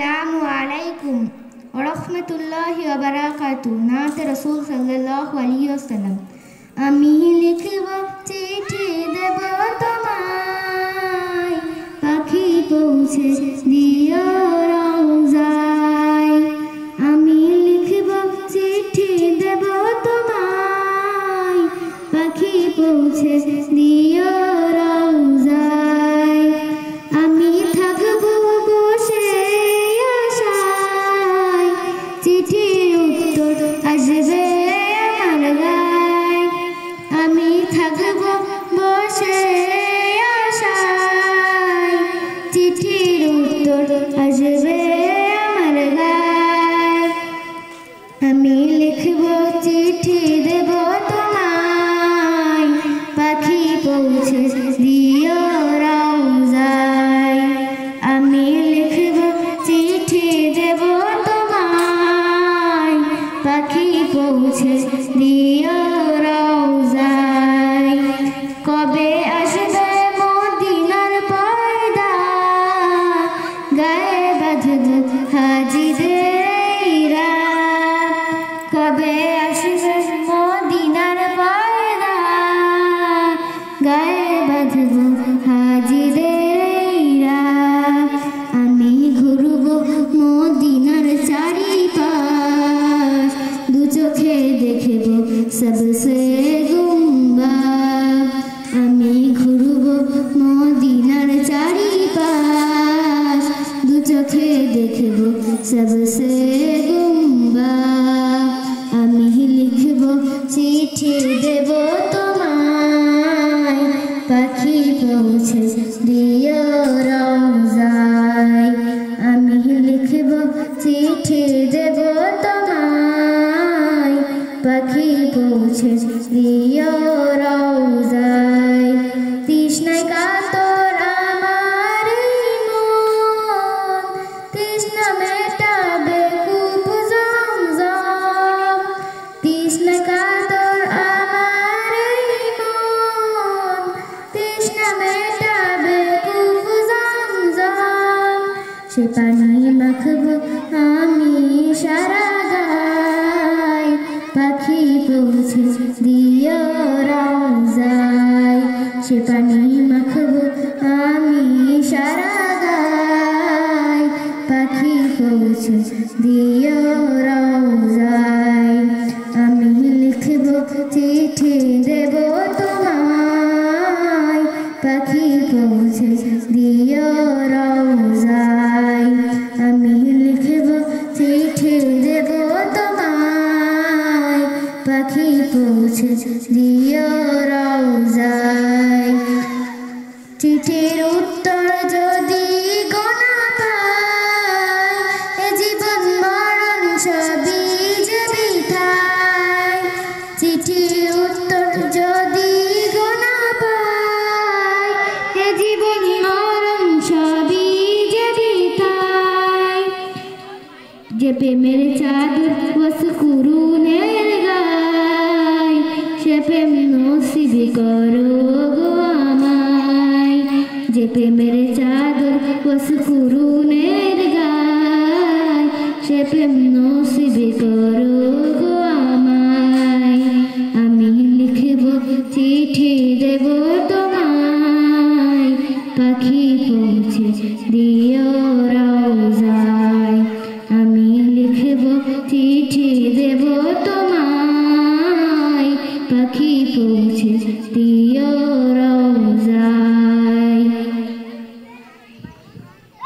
আসসালামু আলাইকুম ওয়া রাহমাতুল্লাহি ওয়া বারাকাতুহু। নাত রাসূল সাল্লাল্লাহু আলাইহি ওয়াসাল্লাম। আমি লিখব চিঠি দেব তোমায়, পাখি পৌঁছে দিও রওজায়। আমি লিখব চিঠি দেব তোমায়, পাখি পৌঁছে দিও রওজায়। আমি থাকব বসে আশায়, চিঠির উত্তর আসবে আমার গায়। আমি থাকব বসে আশায়, চিঠির উত্তর আসবে আমার গায়। আমি লিখব চিঠি দেব তোমায়, পাখি পৌঁছে দিও রওজায়। আমি লিখব চিঠি দেব তোমায়, পাখি পৌঁছে দিও রওজায়। কবে আসবে মদিনার পর্দা, গায়ে বাঁধব হাজিদের রাত। কবে আসবে মদিনার পর্দা, গায়ে বাঁধব হাজিদের রাত। আমি ঘুরব মদিনার চারিপাশ, দু চোখে দেখব সবসে গুম্বাদ। আমি ঘুরব মদিনার চারিপাশ, দু চোখে দেখব সবসে গুম্বাদ। আমি লিখব চিঠি দেব তোমায়, পাখি পৌঁছে দিও রওজায়। আমি লিখব চিঠি দেব তোমায়, পাখি পৌঁছে দিও রওজায়। তৃষ্ণায় কাতর আমার মন, তৃষ্ণা মেটাবে কূপ জমজম। তৃষ্ণায় কাতর আমার মন, তৃষ্ণা মেটাবে কূপ জমজম। সে পানি মাখব আমি সারা গায়, পাখি পৌঁছে দিও রওজায়। সে পানি মাখব আমি সারা গায়, পাখি পৌঁছে দিও রওজায়। আমি লিখব চিঠি দেব তোমায়, পাখি পৌঁছে দিও রওজায়। আমি লিখব চিঠি দেব তোমায়, পাখি পৌঁছে দিও রওজায়। চিঠির উত্তর যদি গোনা পাই, এ জীবন মরণ সবই যে বৃথায়। চিঠির উত্তর যদি গোনা পাই, এ জীবন মরণ সবই যে বৃথায়। যে প্রেমের চাদর ওয়াসকুরুনের গায়, সে প্রেম নসিব করো গো আমায়। যে প্রেমের চাদর ওয়াসকুরুনের গায়, সে প্রেম নসিব করো গো আমায়। আমি লিখব চিঠি দেব তোমায়, পাখি পৌঁছে দিও রওজায়। আমি লিখব চিঠি দেব তোমায়, পাখি পৌঁছে দিও